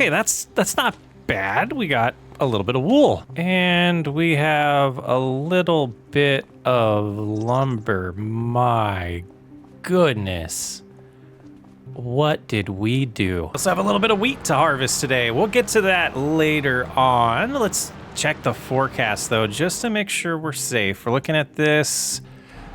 Okay, that's not bad. We got a little bit of wool. And we have a little bit of lumber. My goodness. What did we do? Let's have a little bit of wheat to harvest today. We'll get to that later on. Let's check the forecast though, just to make sure we're safe. We're looking at this.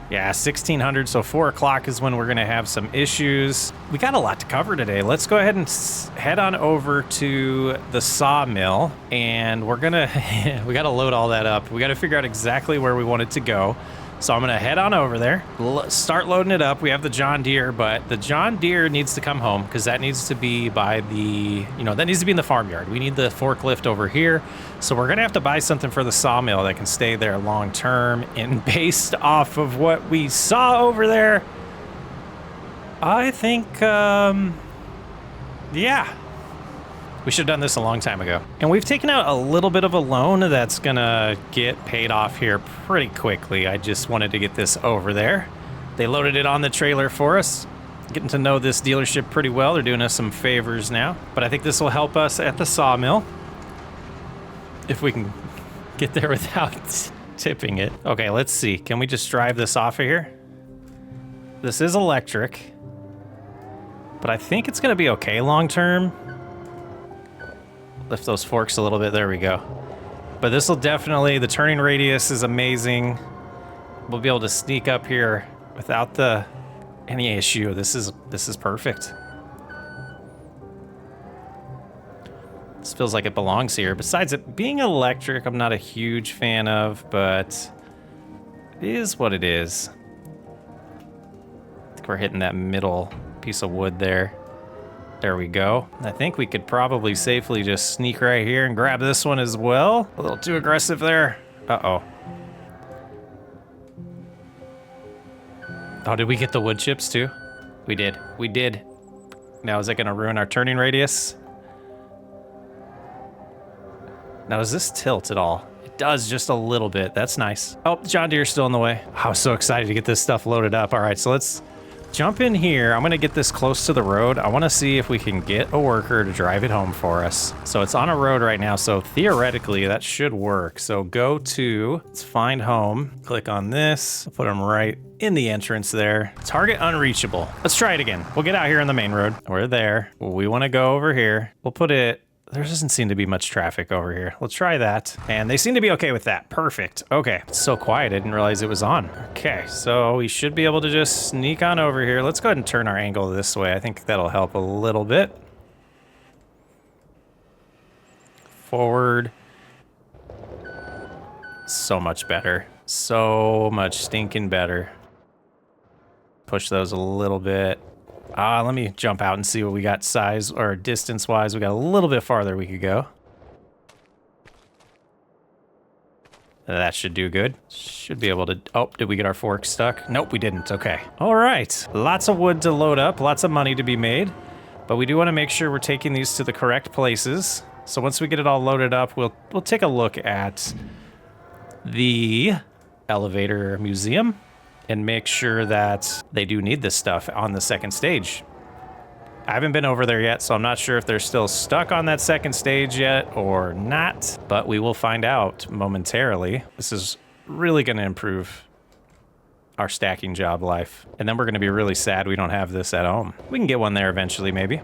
Yeah, 1600, so 4 o'clock is when we're gonna have some issues. We got a lot to cover today. Let's go ahead and head on over to the sawmill, and we're gonna, we gotta load all that up. We gotta figure out exactly where we want it to go. So I'm gonna head on over there, start loading it up. We have the John Deere, but the John Deere needs to come home because that needs to be by the, that needs to be in the farmyard. We need the forklift over here. So we're gonna have to buy something for the sawmill that can stay there long term. And based off of what we saw over there, I think, yeah, we should have done this a long time ago. And we've taken out a little bit of a loan that's gonna get paid off here pretty quickly. I just wanted to get this over there. They loaded it on the trailer for us. Getting to know this dealership pretty well. They're doing us some favors now. But I think this will help us at the sawmill. If we can get there without tipping it. Okay, let's see. Can we just drive this off of here? This is electric. But I think it's gonna be okay long term. Lift those forks a little bit, there we go. But this will definitely, the turning radius is amazing. We'll be able to sneak up here without any issue. This is perfect. This feels like it belongs here. Besides it being electric, I'm not a huge fan of, but it is what it is. I think we're hitting that middle piece of wood there. There we go. I think we could probably safely just sneak right here and grab this one as well. A little too aggressive there. Uh-oh. Oh, did we get the wood chips too? We did. We did. Now, is that going to ruin our turning radius? Now, does this tilt at all? It does just a little bit. That's nice. Oh, John Deere's still in the way. I was so excited to get this stuff loaded up. All right, so let's jump in here. I'm gonna get this close to the road. I wanna see if we can get a worker to drive it home for us. So it's on a road right now, so theoretically that should work. So go to, let's find home, click on this, put them right in the entrance there. Target unreachable. Let's try it again. We'll get out here on the main road. We're there. We wanna go over here. We'll put it, there doesn't seem to be much traffic over here. Let's try that. And they seem to be okay with that. Perfect. Okay. It's so quiet, I didn't realize it was on. Okay, so we should be able to just sneak on over here. Let's go ahead and turn our angle this way. I think that'll help a little bit. Forward. So much better. So much stinking better. Push those a little bit. Let me jump out and see what we got size or distance wise. We got a little bit farther we could go. That should do good. Should be able to, oh, did we get our fork stuck? Nope, we didn't, okay. All right, lots of wood to load up, lots of money to be made, but we do wanna make sure we're taking these to the correct places. So once we get it all loaded up, we'll take a look at the elevator museum and make sure that they do need this stuff on the second stage. I haven't been over there yet, so I'm not sure if they're still stuck on that second stage yet or not, but we will find out momentarily. This is really gonna improve our stacking job life. And then we're gonna be really sad we don't have this at home. We can get one there eventually, maybe.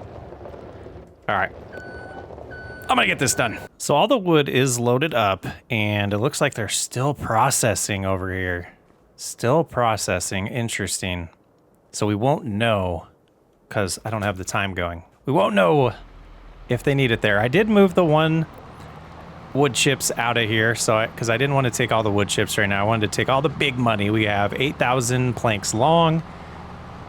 All right, I'm gonna get this done. So all the wood is loaded up, and it looks like they're still processing over here. Still processing, interesting. So we won't know, because I don't have the time going. We won't know if they need it there. I did move the one wood chips out of here, so because I didn't want to take all the wood chips right now. I wanted to take all the big money. We have 8,000 planks long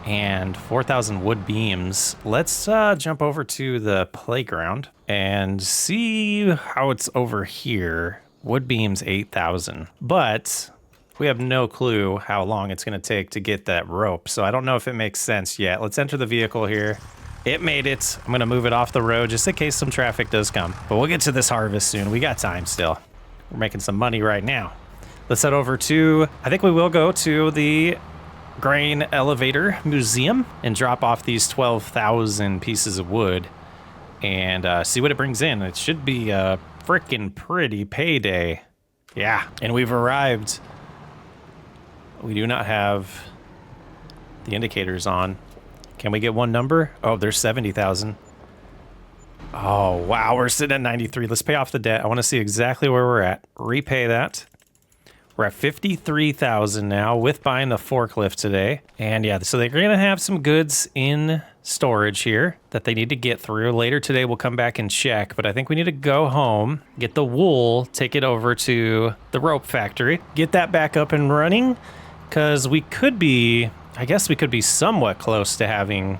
and 4,000 wood beams. Let's jump over to the playground and see how it's over here. Wood beams 8,000, but we have no clue how long it's going to take to get that rope, so I don't know if it makes sense yet. Let's enter the vehicle here. It made it. I'm going to move it off the road just in case some traffic does come. But we'll get to this harvest soon. We got time still. We're making some money right now. Let's head over to, I think we will go to the grain elevator museum and drop off these 12,000 pieces of wood. and see what it brings in. It should be a freaking pretty payday. Yeah, and we've arrived. We do not have the indicators on. Can we get one number? Oh, there's 70,000. Oh, wow, we're sitting at 93. Let's pay off the debt. I want to see exactly where we're at. Repay that. We're at 53,000 now with buying the forklift today. And yeah, so they're going to have some goods in storage here that they need to get through. Later today, we'll come back and check, but I think we need to go home, get the wool, take it over to the rope factory, get that back up and running, because we could be, I guess we could be somewhat close to having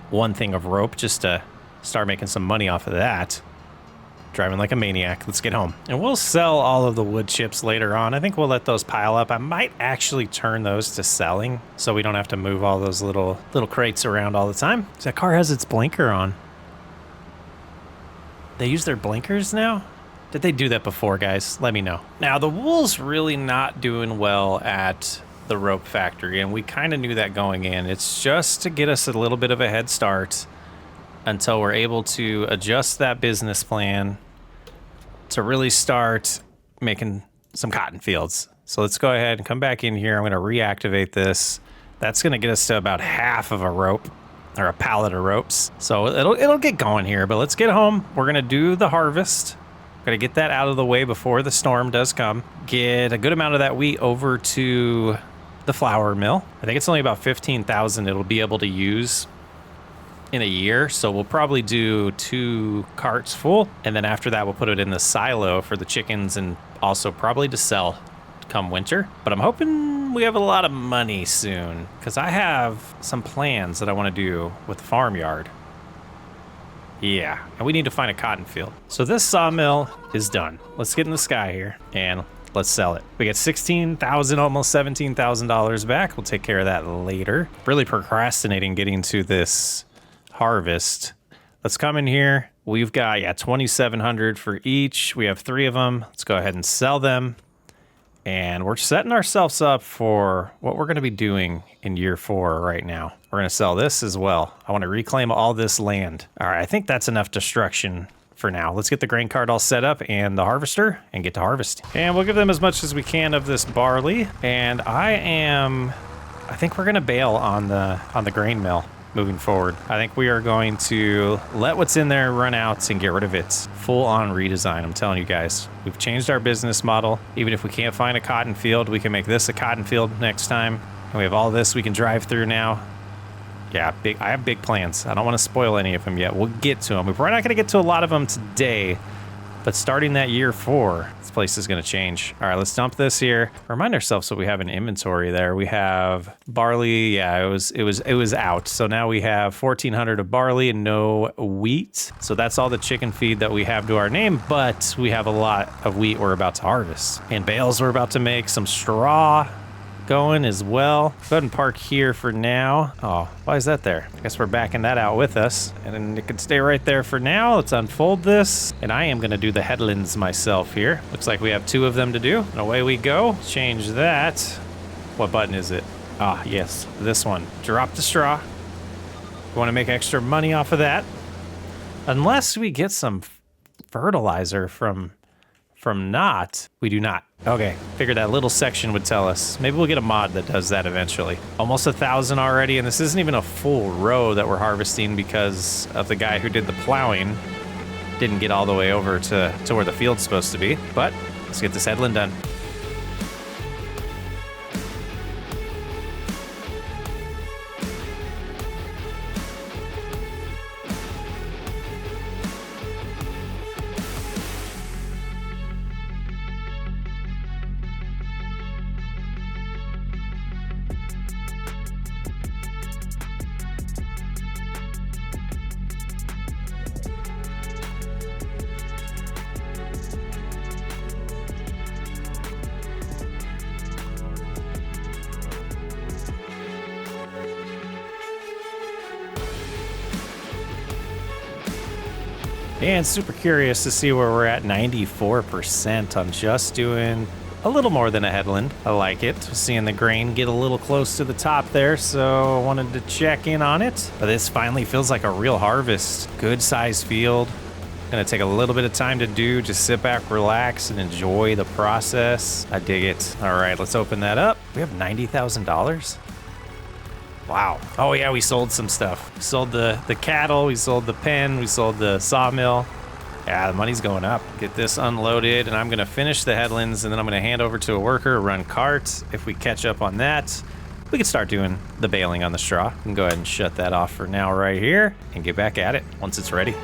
one thing of rope just to start making some money off of that. Driving like a maniac. Let's get home. And we'll sell all of the wood chips later on. I think we'll let those pile up. I might actually turn those to selling so we don't have to move all those little crates around all the time. That car has its blinker on. They use their blinkers now? Did they do that before, guys? Let me know. Now, the wool's really not doing well at the rope factory, and we kind of knew that going in. It's just to get us a little bit of a head start until we're able to adjust that business plan to really start making some cotton fields. So let's go ahead and come back in here. I'm going to reactivate this. That's going to get us to about half of a rope, or a pallet of ropes. So it'll get going here, but let's get home. We're going to do the harvest. Got to get that out of the way before the storm does come. Get a good amount of that wheat over to the flour mill. I think it's only about 15,000 it'll be able to use in a year, so we'll probably do 2 carts full, and then after that we'll put it in the silo for the chickens and also probably to sell come winter. But I'm hoping we have a lot of money soon, because I have some plans that I want to do with the farmyard. Yeah, and we need to find a cotton field. So this sawmill is done. Let's get in the sky here and let's sell it. We get $16,000, almost $17,000 back. We'll take care of that later. Really procrastinating getting to this harvest. Let's come in here. We've got 2,700 for each. We have 3 of them. Let's go ahead and sell them. And we're setting ourselves up for what we're going to be doing in year 4 right now. We're going to sell this as well. I want to reclaim all this land. All right, I think that's enough destruction for now. Let's get the grain cart all set up and the harvester and get to harvesting. And we'll give them as much as we can of this barley. And I think we're going to bail on the grain mill moving forward. I think we are going to let what's in there run out and get rid of it. Full on redesign, I'm telling you guys. We've changed our business model. Even if we can't find a cotton field, we can make this a cotton field next time. And we have all this we can drive through now. Yeah, I have big plans. I don't want to spoil any of them yet. We'll get to them. We're probably not going to get to a lot of them today, but starting that year 4, this place is going to change. All right, let's dump this here. Remind ourselves what we have in inventory there. We have barley. Yeah, it was out. So now we have 1,400 of barley and no wheat. So that's all the chicken feed that we have to our name, but we have a lot of wheat we're about to harvest. And bales we're about to make, some straw going as well. Go ahead and park here for now. Oh, why is that there? I guess we're backing that out with us, and it can stay right there for now. Let's unfold this, and I am going to do the headlands myself here. Looks like we have 2 of them to do, and away we go. Change that. What button is it? Ah, yes, this one. Drop the straw. We want to make extra money off of that, unless we get some fertilizer from not. We do not. Okay, figured that little section would tell us. Maybe we'll get a mod that does that eventually. Almost 1,000 already, and this isn't even a full row that we're harvesting because of the guy who did the plowing didn't get all the way over to where the field's supposed to be. But let's get this headland done. And super curious to see where we're at. 94% on just doing a little more than a headland. I like it. Seeing the grain get a little close to the top there, so I wanted to check in on it. But this finally feels like a real harvest. Good sized field. Gonna take a little bit of time to do. Just sit back, relax, and enjoy the process. I dig it. All right, let's open that up. We have $90,000. Wow. Oh yeah, we sold some stuff. We sold the cattle, we sold the pen, we sold the sawmill. Yeah, the money's going up. Get this unloaded, and I'm gonna finish the headlands, and then I'm gonna hand over to a worker, run carts. If we catch up on that, we can start doing the baling on the straw. We can go ahead and shut that off for now right here, and get back at it once it's ready.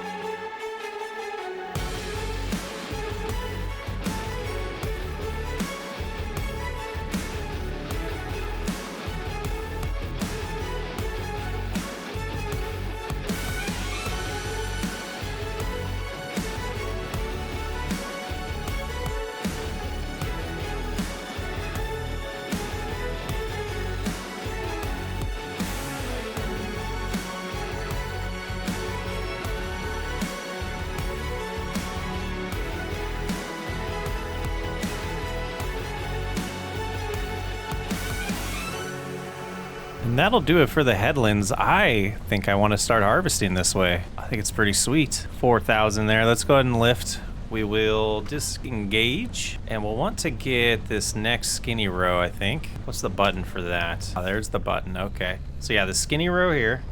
And that'll do it for the headlands. I think I want to start harvesting this way. I think it's pretty sweet. 4,000 there. Let's go ahead and lift. We will disengage, and we'll want to get this next skinny row, I think. What's the button for that? Oh, there's the button. Okay. So yeah, the skinny row here.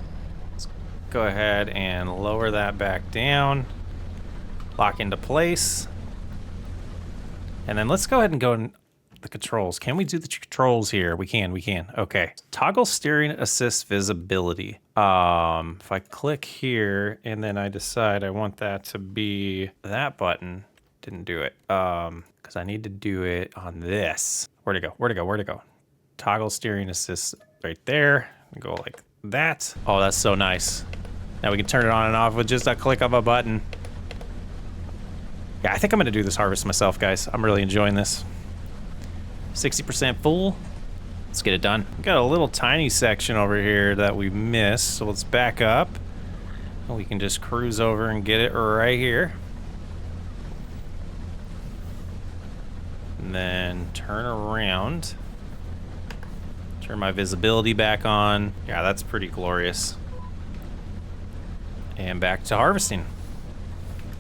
Let's go ahead and lower that back down. Lock into place. And then let's go ahead and go and the controls. Can we do the controls here? We can. Okay. Toggle steering assist visibility. If I click here and then I decide I want that to be that button, didn't do it. Because I need to do it on this. Where'd it go? Toggle steering assist right there. Go like that. Oh, that's so nice. Now we can turn it on and off with just a click of a button. Yeah, I think I'm gonna do this harvest myself, guys. I'm really enjoying this. 60% full. Let's get it done. We've got a little tiny section over here that we missed, so let's back up. And we can just cruise over and get it right here. And then turn around. Turn my visibility back on. Yeah, that's pretty glorious. And back to harvesting.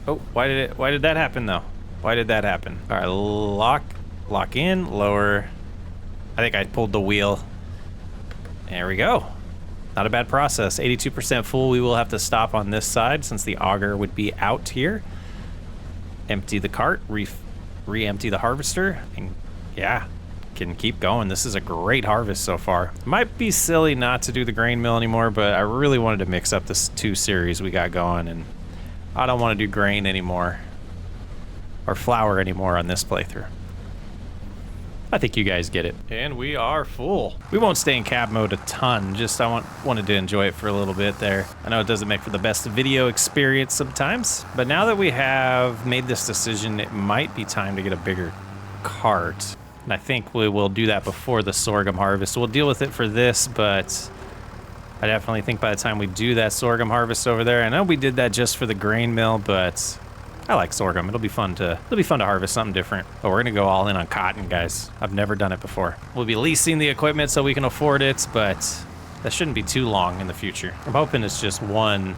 Oh, why did that happen though? Why did that happen? All right, lock in, lower. I think I pulled the wheel. There we go. Not a bad process. 82% full. We will have to stop on this side since the auger would be out here. Empty the cart, re-empty the harvester, and yeah, can keep going. This is a great harvest so far. Might be silly not to do the grain mill anymore, but I really wanted to mix up this 2 series we got going, and I don't want to do grain anymore or flour anymore on this playthrough. I think you guys get it. And we are full. We won't stay in cab mode a ton, just I wanted to enjoy it for a little bit there. I know it doesn't make for the best video experience sometimes, but now that we have made this decision, it might be time to get a bigger cart. And I think we will do that before the sorghum harvest. We'll deal with it for this, but I definitely think by the time we do that sorghum harvest over there, I know we did that just for the grain mill, but I like sorghum. It'll be fun to harvest something different. But we're gonna go all in on cotton, guys. I've never done it before. We'll be leasing the equipment so we can afford it, but that shouldn't be too long in the future. I'm hoping it's just one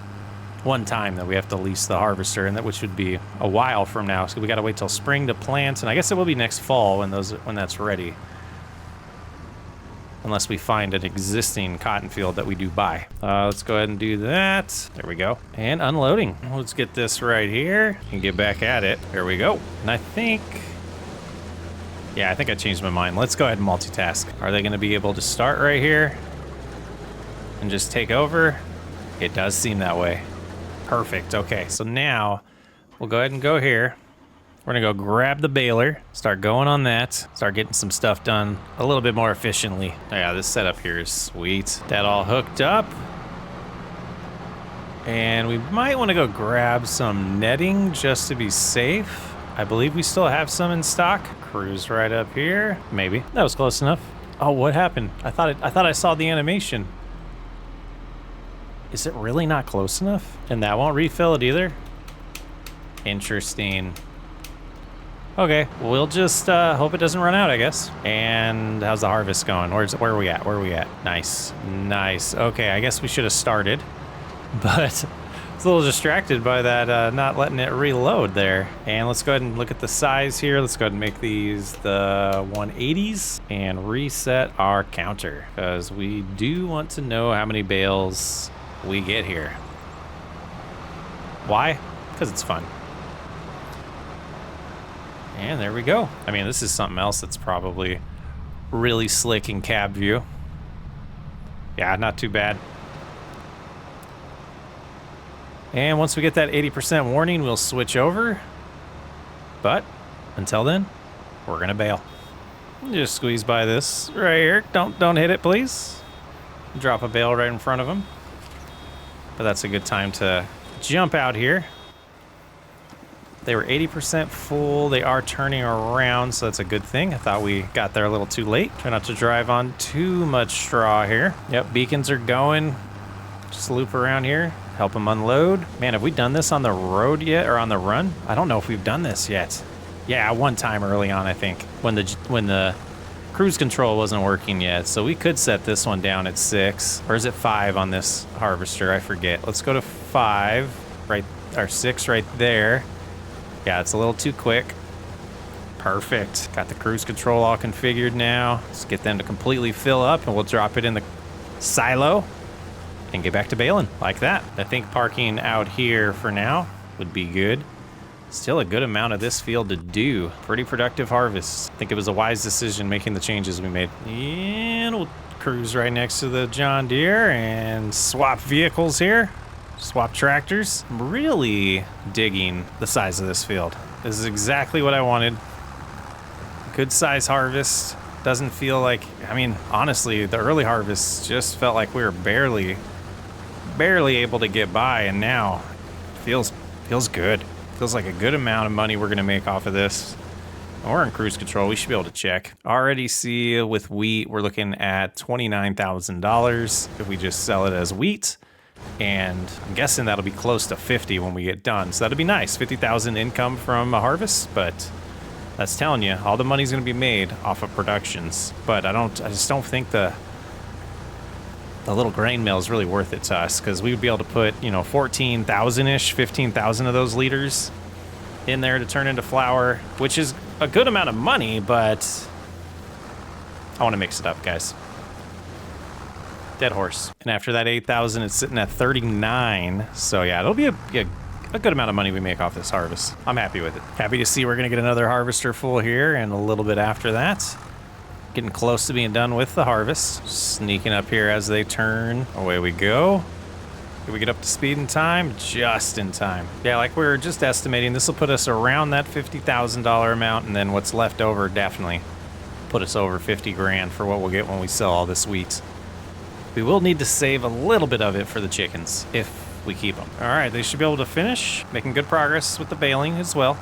time that we have to lease the harvester, and that which would be a while from now. So we gotta wait till spring to plant, and I guess it will be next fall when that's ready. Unless we find an existing cotton field that we do buy. Let's go ahead and do that. There we go. And unloading. Let's get this right here and get back at it. There we go. And I think I changed my mind. Let's go ahead and multitask. Are they gonna be able to start right here and just take over? It does seem that way. Perfect. Okay, so now we'll go ahead and go here. We're gonna go grab the baler, start going on that, start getting some stuff done a little bit more efficiently. Oh yeah, this setup here is sweet. That all hooked up. And we might wanna go grab some netting just to be safe. I believe we still have some in stock. Cruise right up here. Maybe. That was close enough. Oh, what happened? I thought I saw the animation. Is it really not close enough? And that won't refill it either? Interesting. Okay, we'll just hope it doesn't run out, I guess. And how's the harvest going? Where are we at? Where are we at? Nice, nice. Okay, I guess we should have started, but it's a little distracted by that not letting it reload there. And let's go ahead and look at the size here. Let's go ahead and make these the 180s and reset our counter because we do want to know how many bales we get here. Why? Because it's fun. And there we go. I mean, this is something else that's probably really slick in cab view. Yeah, not too bad. And once we get that 80% warning, we'll switch over. But until then, we're gonna bail. Just squeeze by this right here. Don't hit it, please. Drop a bale right in front of him. But that's a good time to jump out here. They were 80% full. They are turning around, so that's a good thing. I thought we got there a little too late. Try not to drive on too much straw here. Yep, beacons are going. Just loop around here, help them unload. Man, have we done this on the road yet or on the run? I don't know if we've done this yet. Yeah, one time early on, I think, when the cruise control wasn't working yet. So we could set this one down at 6, or is it 5 on this harvester? I forget. Let's go to 5, right, or 6 right there. Yeah, it's a little too quick. Perfect. Got the cruise control all configured now. Let's get them to completely fill up and we'll drop it in the silo and get back to baling like that. I think parking out here for now would be good. Still a good amount of this field to do. Pretty productive harvest. I think it was a wise decision making the changes we made. And we'll cruise right next to the John Deere and swap vehicles here. Swap tractors. I'm really digging the size of this field. This is exactly what I wanted. Good size harvest. Doesn't feel like, I mean, honestly, the early harvest just felt like we were barely able to get by, and now feels good. Feels like a good amount of money we're gonna make off of this. And we're in cruise control. We should be able to check. Already see with wheat, we're looking at $29,000 if we just sell it as wheat. And I'm guessing that'll be close to 50 when we get done. So that'll be nice. 50,000 income from a harvest, but that's telling you all the money's going to be made off of productions. But I just don't think the little grain mill is really worth it to us because we would be able to put, 14,000-ish, 15,000 of those liters in there to turn into flour, which is a good amount of money, but I want to mix it up, guys. Dead horse. And after that 8,000, it's sitting at 39. So yeah, it'll be a good amount of money we make off this harvest. I'm happy with it. Happy to see we're gonna get another harvester full here and a little bit after that. Getting close to being done with the harvest. Sneaking up here as they turn. Away we go. Did we get up to speed in time? Just in time. Yeah, like we were just estimating, this will put us around that $50,000 amount, and then what's left over definitely put us over 50 grand for what we'll get when we sell all this wheat. We will need to save a little bit of it for the chickens if we keep them. All right, they should be able to finish. Making good progress with the baling as well.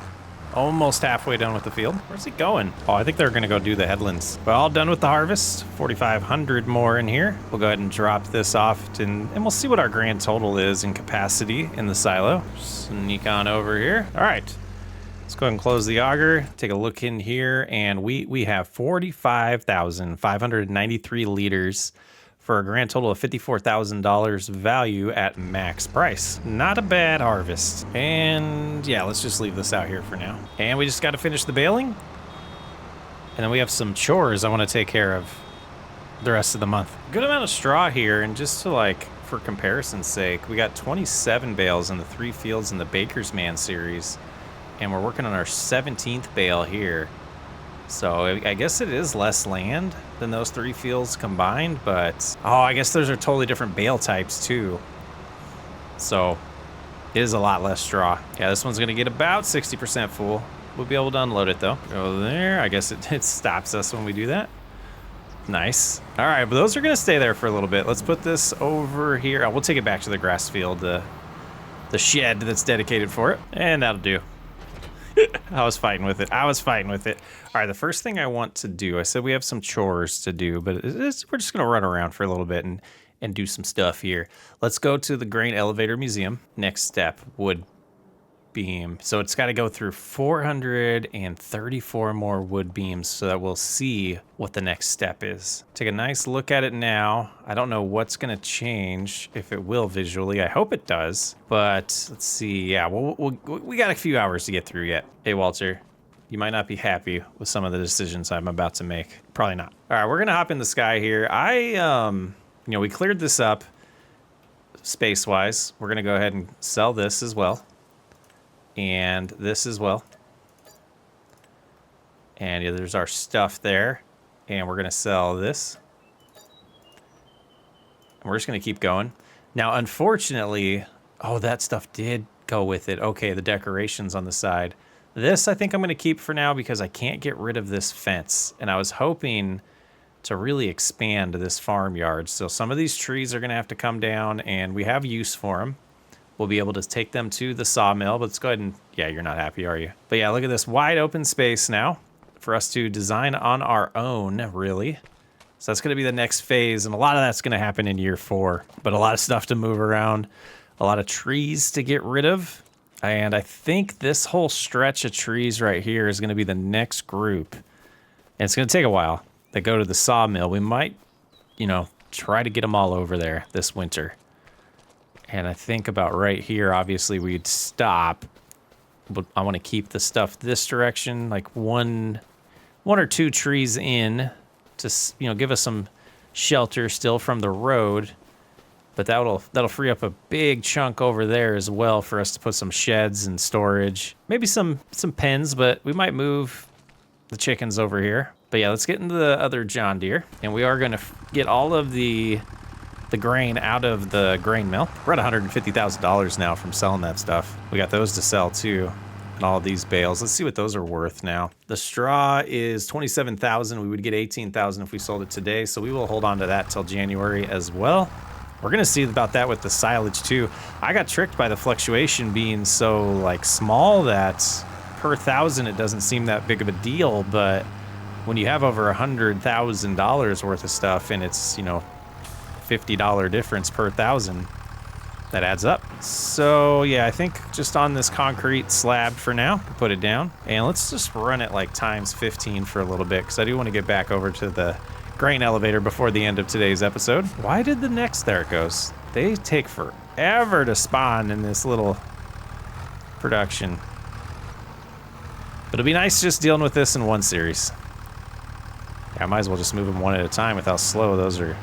Almost halfway done with the field. Where's he going? Oh, I think they're gonna go do the headlands. Well, all done with the harvest. 4,500 more in here. We'll go ahead and drop this off and we'll see what our grand total is in capacity in the silo. Sneak on over here. All right, let's go ahead and close the auger. Take a look in here and we have 45,593 liters for a grand total of $54,000 value at max price. Not a bad harvest. And yeah, let's just leave this out here for now. And we just got to finish the baling. And then we have some chores I want to take care of the rest of the month. Good amount of straw here, and just to for comparison's sake, we got 27 bales in the 3 fields in the Baker's Man series. And we're working on our 17th bale here. So I guess it is less land than those 3 fields combined, but oh, I guess those are totally different bale types too. So it is a lot less straw. Yeah, this one's gonna get about 60% full. We'll be able to unload it though. Go there. I guess it stops us when we do that. Nice. All right, but those are gonna stay there for a little bit. Let's put this over here. Oh, we'll take it back to the grass field, the shed that's dedicated for it, and that'll do. I was fighting with it. All right, the first thing I want to do, I said we have some chores to do, but we're just going to run around for a little bit and do some stuff here. Let's go to the Grain Elevator Museum. Next step would beam. So it's got to go through 434 more wood beams so that we'll see what the next step is. Take a nice look at it now. I don't know what's going to change, if it will visually. I hope it does. But let's see. Yeah, we got a few hours to get through yet. Hey, Walter, you might not be happy with some of the decisions I'm about to make. Probably not. All right, we're going to hop in the sky here. We cleared this up space-wise. We're going to go ahead and sell this as well. And this as well. And yeah, there's our stuff there. And we're going to sell this. And we're just going to keep going. Now, unfortunately, oh, that stuff did go with it. Okay, the decorations on the side. This, I think I'm going to keep for now because I can't get rid of this fence. And I was hoping to really expand this farmyard. So some of these trees are going to have to come down, and we have use for them. We'll be able to take them to the sawmill, but let's go ahead and, yeah, you're not happy, are you? But yeah, look at this wide open space now for us to design on our own, really. So that's going to be the next phase, and a lot of that's going to happen in year 4, but a lot of stuff to move around, a lot of trees to get rid of. And I think this whole stretch of trees right here is going to be the next group. And it's going to take a while. They go to the sawmill. We might, try to get them all over there this winter. And I think about right here, obviously we'd stop. But I want to keep the stuff this direction, like one or two trees in to, give us some shelter still from the road. But that'll free up a big chunk over there as well for us to put some sheds and storage. Maybe some pens, but we might move the chickens over here. But yeah, let's get into the other John Deere. And we are going to get all of the grain out of the grain mill. We're at $150,000 now from selling that stuff. We got those to sell too. And all of these bales. Let's see what those are worth now. The straw is $27,000. We would get $18,000 if we sold it today. So we will hold on to that till January as well. We're going to see about that with the silage too. I got tricked by the fluctuation being so small that per thousand it doesn't seem that big of a deal, but when you have over $100,000 worth of stuff and it's, $50 difference per thousand, that adds up. So yeah, I think just on this concrete slab for now, put it down, and let's just run it times 15 for a little bit, because I do want to get back over to the grain elevator before the end of today's episode. Why did the next, there it goes. They take forever to spawn in this little production. But it'll be nice just dealing with this in one series. Yeah, I might as well just move them one at a time with how slow those are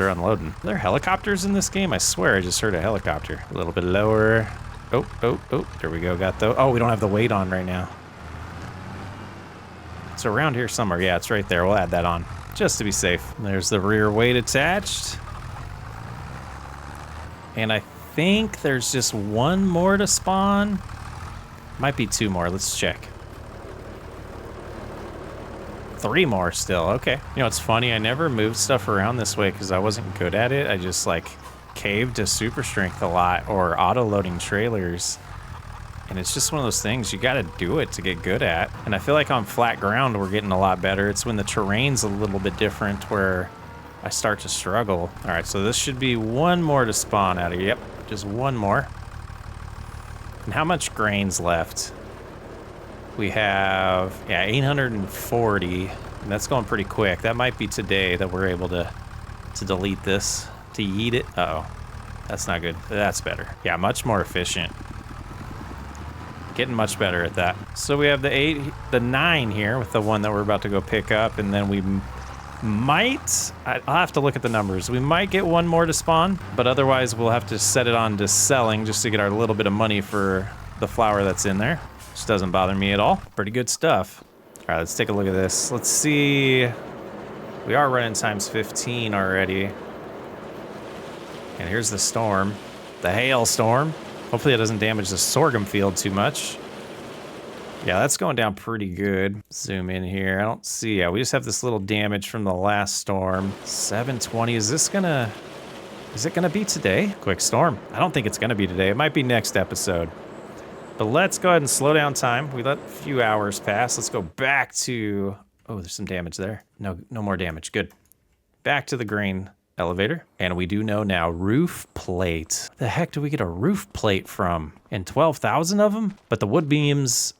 unloading. Are there helicopters in this game? I swear I just heard a helicopter. A little bit lower. Oh, there we go. Got those. Oh, we don't have the weight on right now. It's around here somewhere. Yeah, it's right there. We'll add that on just to be safe. There's the rear weight attached. And I think there's just one more to spawn. Might be two more. Let's check. 3 more still. Okay. It's funny. I never moved stuff around this way because I wasn't good at it. I just caved to super strength a lot or auto loading trailers. And it's just one of those things you got to do it to get good at. And I feel like on flat ground, we're getting a lot better. It's when the terrain's a little bit different where I start to struggle. All right. So this should be one more to spawn out of. Yep. Just one more. And how much grain's left? We have, 840, and that's going pretty quick. That might be today that we're able to delete this, to yeet it. Uh-oh, that's not good. That's better. Yeah, much more efficient. Getting much better at that. So we have the 9 here with the one that we're about to go pick up, and then we might, I'll have to look at the numbers. We might get one more to spawn, but otherwise we'll have to set it on to selling just to get our little bit of money for the flour that's in there. Which doesn't bother me at all. Pretty good stuff. All right, let's take a look at this. Let's see. We are running times 15 already. And here's the storm. The hailstorm. Hopefully it doesn't damage the sorghum field too much. Yeah, that's going down pretty good. Zoom in here. I don't see. Yeah, we just have this little damage from the last storm. 720. Is it gonna be today? Quick storm. I don't think it's gonna be today. It might be next episode. But let's go ahead and slow down time. We let a few hours pass. Let's go back to... Oh, there's some damage there. No more damage. Good. Back to the grain elevator. And we do know now, roof plate. The heck do we get a roof plate from? And 12,000 of them? But the wood beams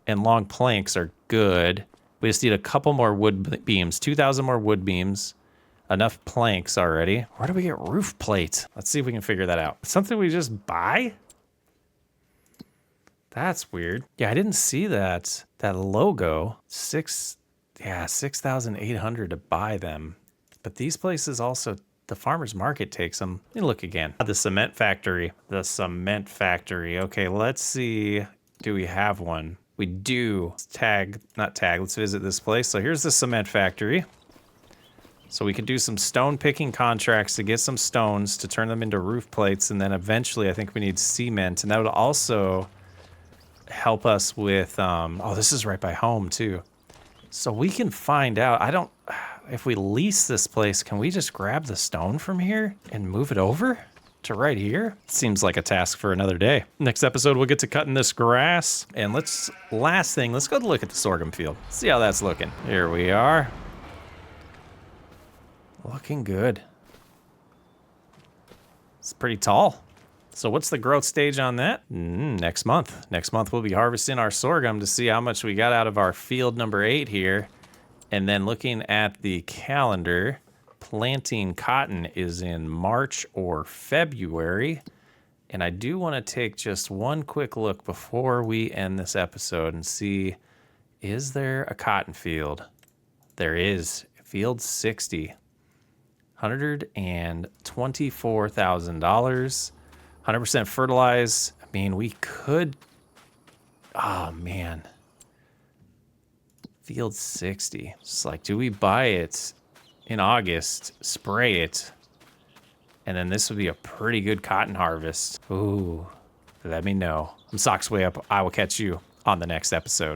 and long planks are good. We just need a couple more wood beams, 2,000 more wood beams, enough planks already. Where do we get roof plate? Let's see if we can figure that out. Something we just buy? That's weird. Yeah, I didn't see that logo. 6,800 to buy them. But these places also, the farmer's market takes them. Let me look again. The cement factory. The cement factory. Okay, let's see. Do we have one? We do. Let's visit this place. So here's the cement factory. So we could do some stone picking contracts to get some stones to turn them into roof plates. And then eventually I think we need cement. And that would also help us with, oh, this is right by home too. So we can find out. If we lease this place, can we just grab the stone from here and move it over to right here? Seems like a task for another day. Next episode, we'll get to cutting this grass. And let's go look at the sorghum field. See how that's looking. Here we are. Looking good. It's pretty tall. So what's the growth stage on that? Next month. Next month, we'll be harvesting our sorghum to see how much we got out of our field number 8 here. And then looking at the calendar, planting cotton is in March or February. And I do want to take just one quick look before we end this episode and see, is there a cotton field? There is. Field 60. $124,000. 100% fertilized. I mean, we could, oh man. Field 60. It's like, do we buy it in August, spray it, and then this would be a pretty good cotton harvest. Ooh, let me know. I'm Socks Way Up. I will catch you on the next episode.